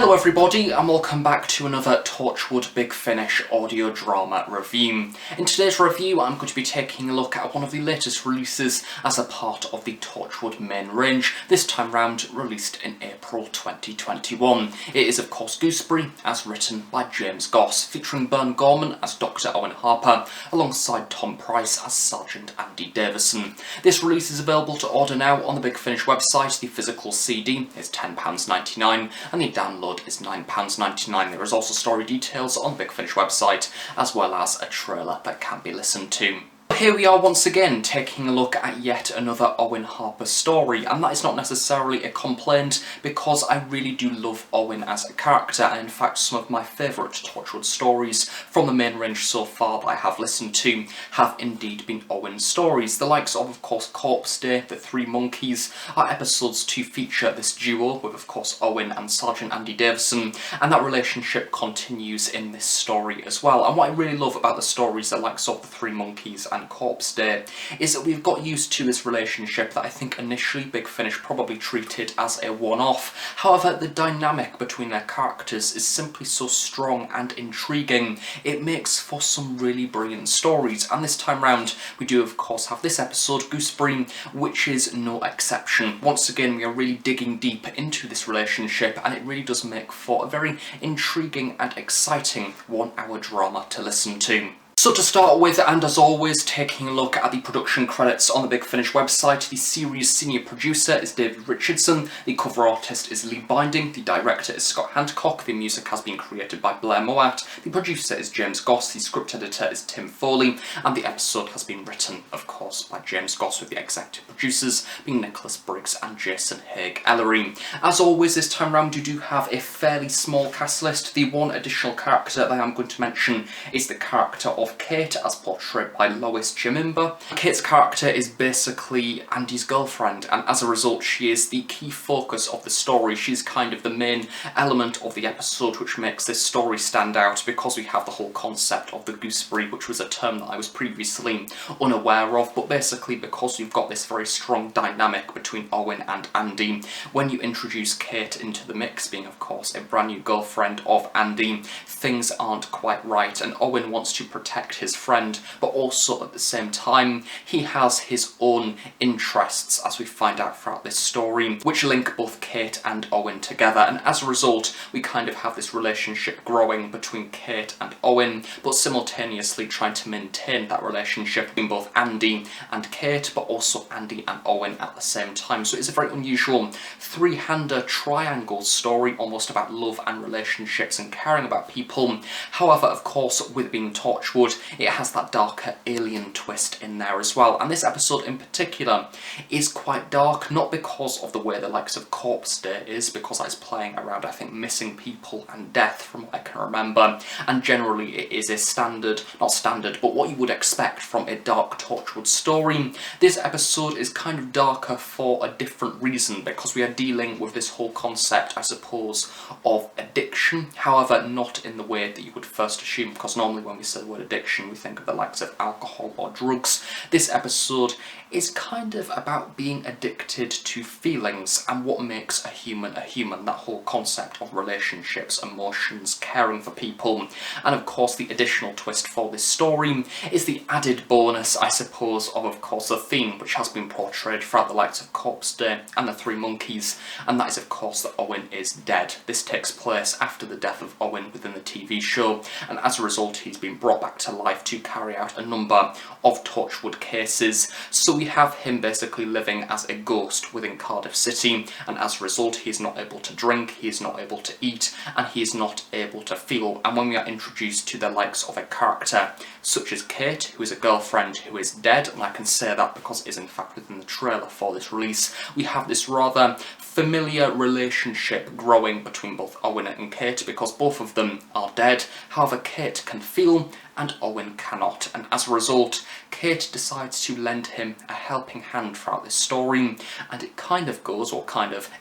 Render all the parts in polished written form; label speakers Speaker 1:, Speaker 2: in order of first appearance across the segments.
Speaker 1: Hello everybody and welcome back to another Torchwood Big Finish audio drama review. In today's review I'm going to be taking a look at one of the latest releases as a part of the Torchwood main range, this time round released in April 2021. It is of course Gooseberry, as written by James Goss, featuring Bern Gorman as Dr. Owen Harper alongside Tom Price as Sergeant Andy Davison. This release is available to order now on the Big Finish website. The physical CD is £10.99 and the download is £9.99. There is also story details on the Big Finish website, as well as a trailer that can be listened to. Here we are once again taking a look at yet another Owen Harper story, and that is not necessarily a complaint because I really do love Owen as a character, and in fact some of my favourite Torchwood stories from the main range so far that I have listened to have indeed been Owen stories. The likes of course Corpse Day, The Three Monkeys are episodes to feature this duo with of course Owen and Sergeant Andy Davison, and that relationship continues in this story as well. And what I really love about the stories the likes of The Three Monkeys and Corpse Day is that we've got used to this relationship that I think initially Big Finish probably treated as a one-off. However, the dynamic between their characters is simply so strong and intriguing. It makes for some really brilliant stories, and this time round we do of course have this episode, Gooseberry, which is no exception. Once again we are really digging deep into this relationship, and it really does make for a very intriguing and exciting 1 hour drama to listen to. So to start with, and as always, taking a look at the production credits on the Big Finish website, the series senior producer is David Richardson, the cover artist is Lee Binding, the director is Scott Handcock, the music has been created by Blair Mowat, the producer is James Goss, the script editor is Tim Foley, and the episode has been written, of course, by James Goss, with the executive producers being Nicholas Briggs and Jason Haig-Ellery. As always, this time round you do have a fairly small cast list. The one additional character that I'm going to mention is the character of Kate, as portrayed by Lois Chimimba. Kate's character is basically Andy's girlfriend, and as a result she is the key focus of the story. She's kind of the main element of the episode which makes this story stand out, because we have the whole concept of the gooseberry, which was a term that I was previously unaware of, but basically because you've got this very strong dynamic between Owen and Andy. When you introduce Kate into the mix, being of course a brand new girlfriend of Andy, things aren't quite right, and Owen wants to protect his friend, but also at the same time he has his own interests, as we find out throughout this story, which link both Kate and Owen together. And as a result we kind of have this relationship growing between Kate and Owen, but simultaneously trying to maintain that relationship between both Andy and Kate, but also Andy and Owen at the same time. So it's a very unusual three-hander triangle story, almost about love and relationships and caring about people. However, of course, with being Torchwood, it has that darker alien twist in there as well, and this episode in particular is quite dark, not because of the way the likes of Corpse Day is, because that is playing around, I think, missing people and death from what I can remember, and generally it is a standard, not standard, but what you would expect from a dark Torchwood story. This episode is kind of darker for a different reason, because we are dealing with this whole concept, I suppose, of addiction, however not in the way that you would first assume, because normally when we say the word addiction we think of the likes of alcohol or drugs. This episode is kind of about being addicted to feelings and what makes a human, that whole concept of relationships, emotions, caring for people. And of course the additional twist for this story is the added bonus, I suppose, of course the theme which has been portrayed throughout the likes of Corpse Day and The Three Monkeys, and that is of course that Owen is dead. This takes place after the death of Owen within the TV show, and as a result he's been brought back to life to carry out a number of Torchwood cases. So we have him basically living as a ghost within Cardiff City, and as a result he is not able to drink, he is not able to eat, and he is not able to feel. And when we are introduced to the likes of a character such as Kate, who is a girlfriend who is dead, and I can say that because it is in fact within the trailer for this release, we have this rather familiar relationship growing between both Owen and Kate, because both of them are dead. However, Kate can feel and Owen cannot, and as a result Kate decides to lend him a helping hand throughout this story, and it kind of goes,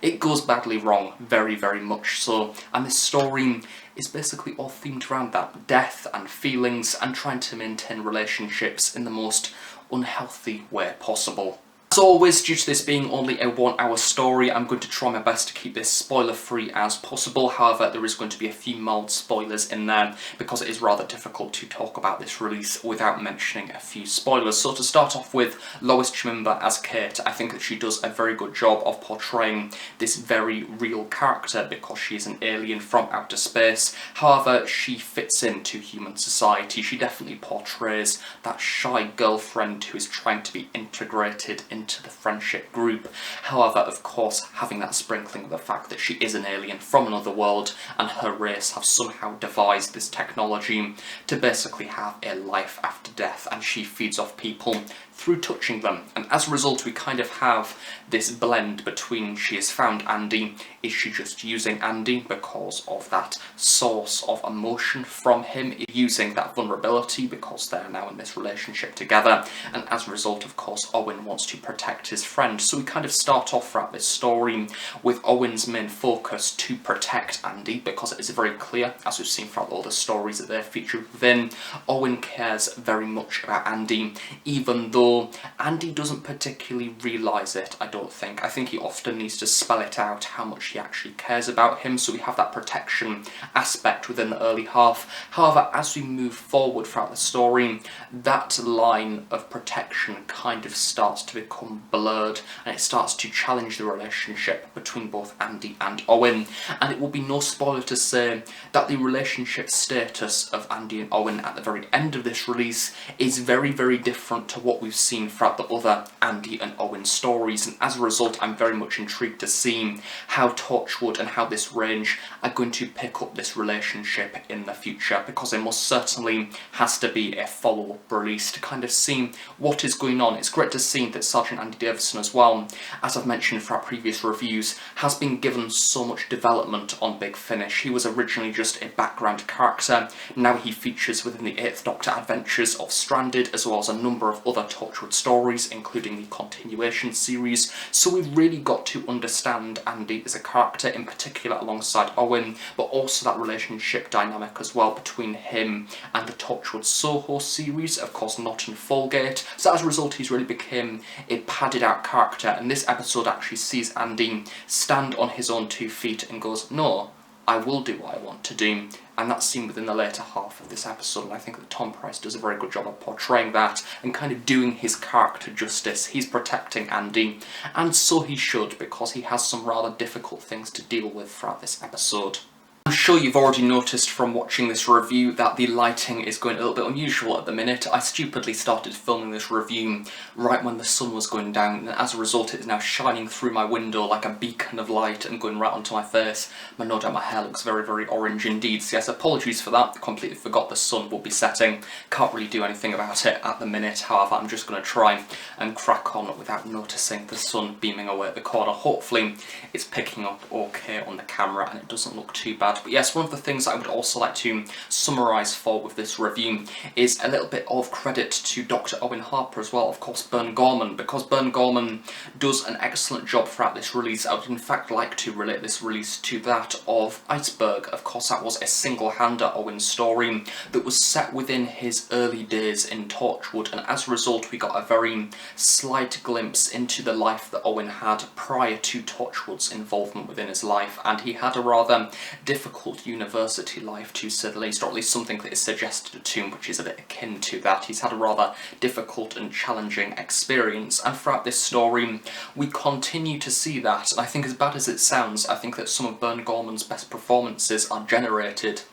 Speaker 1: it goes badly wrong, very much so, and this story is basically all themed around that, death and feelings, and trying to maintain relationships in the most unhealthy way possible. As always, due to this being only a 1 hour story, I'm going to try my best to keep this spoiler free as possible. However, there is going to be a few mild spoilers in there because it is rather difficult to talk about this release without mentioning a few spoilers. So to start off with, Lois Chimimba as Kate, I think that she does a very good job of portraying this very real character because she is an alien from outer space. However, she fits into human society. She definitely portrays that shy girlfriend who is trying to be integrated into the friendship group. However, of course, having that sprinkling of the fact that she is an alien from another world and her race have somehow devised this technology to basically have a life after death, and she feeds off people through touching them. And as a result, we kind of have this blend between she has found Andy, is she just using Andy because of that source of emotion from him, using that vulnerability because they're now in this relationship together, and as a result, of course, Owen wants to protect his friend. So we kind of start off throughout this story with Owen's main focus to protect Andy, because it is very clear, as we've seen throughout all the stories that they're featured within, Owen cares very much about Andy, even though Andy doesn't particularly realise it, I don't think. I think he often needs to spell it out how much he actually cares about him, so we have that protection aspect within the early half. However, as we move forward throughout the story, that line of protection kind of starts to become blurred, and it starts to challenge the relationship between both Andy and Owen. And it will be no spoiler to say that the relationship status of Andy and Owen at the very end of this release is very, very different to what we've seen throughout the other Andy and Owen stories, and as a result I'm very much intrigued to see how Torchwood and how this range are going to pick up this relationship in the future, because there most certainly has to be a follow-up release to kind of see what is going on. It's great to see that Sergeant Andy Davison as well, as I've mentioned throughout previous reviews, has been given so much development on Big Finish. He was originally just a background character, now he features within the 8th Doctor adventures of Stranded, as well as a number of other Torchwood stories, including the continuation series, so we've really got to understand Andy as a character, in particular alongside Owen, but also that relationship dynamic as well between him and the Torchwood Soho series, of course not in Folgate. So as a result, he's really become a padded out character, and this episode actually sees Andy stand on his own 2 feet and goes, no, I will do what I want to do, and that's seen within the later half of this episode, and I think that Tom Price does a very good job of portraying that and kind of doing his character justice. He's protecting Andy, and so he should, because he has some rather difficult things to deal with throughout this episode. I'm sure you've already noticed from watching this review that the lighting is going a little bit unusual at the minute. I stupidly started filming this review right when the sun was going down, and as a result it is now shining through my window like a beacon of light and going right onto my face. No doubt my hair looks very, very orange indeed, so yes, apologies for that. Completely forgot the sun will be setting. Can't really do anything about it at the minute. However, I'm just going to try and crack on without noticing the sun beaming away at the corner. Hopefully it's picking up okay on the camera and it doesn't look too bad. But yes, one of the things I would also like to summarise for with this review is a little bit of credit to Dr. Owen Harper as well, of course Bern Gorman, because Bern Gorman does an excellent job throughout this release. I would in fact like to relate this release to that of Iceberg. Of course that was a single-hander Owen story that was set within his early days in Torchwood, and as a result we got a very slight glimpse into the life that Owen had prior to Torchwood's involvement within his life, and he had a rather difficult university life, to say the least, or at least something that is suggested to him which is a bit akin to that. He's had a rather difficult and challenging experience, and throughout this story we continue to see that. And I think, as bad as it sounds, I think that some of Bern Gorman's best performances are generated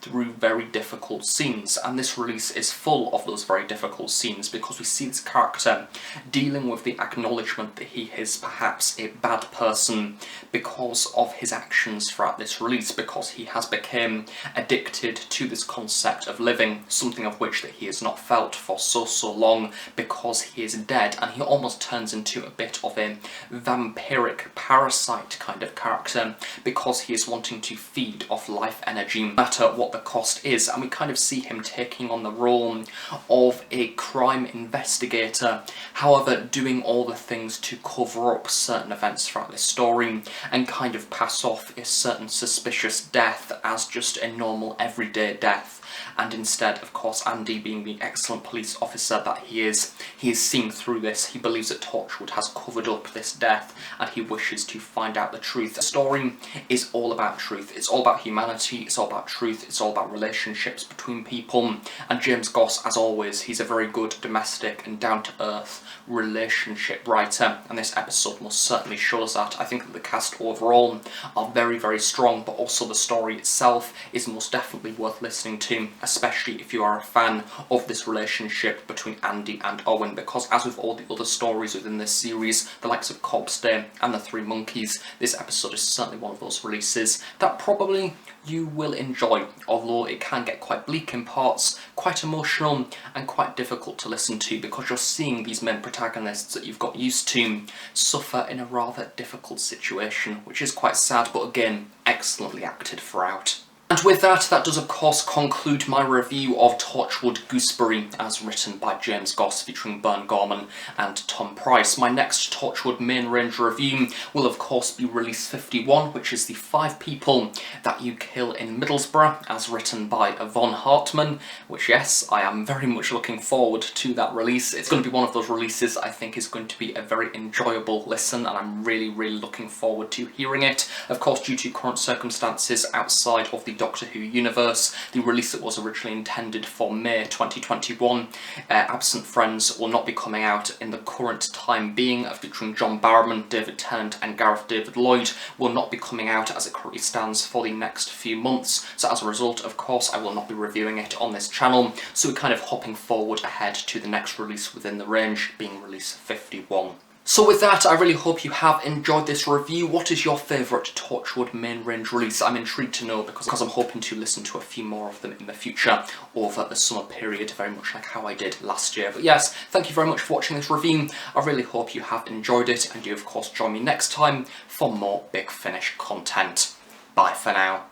Speaker 1: through very difficult scenes, and this release is full of those very difficult scenes because we see this character dealing with the acknowledgement that he is perhaps a bad person because of his actions throughout this release, because he has become addicted to this concept of living, something of which that he has not felt for so long, because he is dead, and he almost turns into a bit of a vampiric parasite kind of character because he is wanting to feed off life energy, no matter what the cost is. And we kind of see him taking on the role of a crime investigator, however doing all the things to cover up certain events throughout this story and kind of pass off a certain suspicious death as just a normal everyday death. and instead, of course, Andy, being the excellent police officer that he is seeing through this. He believes that Torchwood has covered up this death, and he wishes to find out the truth. The story is all about truth. It's all about humanity, it's all about truth, it's all about relationships between people, and James Goss, as always, he's a very good domestic and down-to-earth relationship writer, and this episode most certainly shows that. I think that the cast overall are very, very strong, but also the story itself is most definitely worth listening to, especially if you are a fan of this relationship between Andy and Owen, because as with all the other stories within this series, the likes of Corpse Day and The Three Monkeys, this episode is certainly one of those releases that probably you will enjoy, although it can get quite bleak in parts, quite emotional, and quite difficult to listen to, because you're seeing these main protagonists that you've got used to suffer in a rather difficult situation, which is quite sad, but again, excellently acted throughout. And with that does of course conclude my review of Torchwood Gooseberry as written by James Goss, featuring Bern Gorman and Tom Price. My next Torchwood main range review will of course be Release 51, which is the 5 people that you kill in Middlesbrough, as written by Yvonne Hartman, which, yes, I am very much looking forward to that release. It's going to be one of those releases I think is going to be a very enjoyable listen, and I'm really, really looking forward to hearing it. Of course, due to current circumstances outside of the Doctor Who universe, the release that was originally intended for May 2021, Absent Friends, will not be coming out in the current time being, featuring John Barrowman, David Tennant and Gareth David Lloyd, will not be coming out as it currently stands for the next few months. So as a result, of course, I will not be reviewing it on this channel, so we're kind of hopping forward ahead to the next release within the range, being Release 51. So with that, I really hope you have enjoyed this review. What is your favourite Torchwood main range release? I'm intrigued to know, because I'm hoping to listen to a few more of them in the future over the summer period, very much like how I did last year. But yes, thank you very much for watching this review. I really hope you have enjoyed it, and you of course join me next time for more Big Finish content. Bye for now.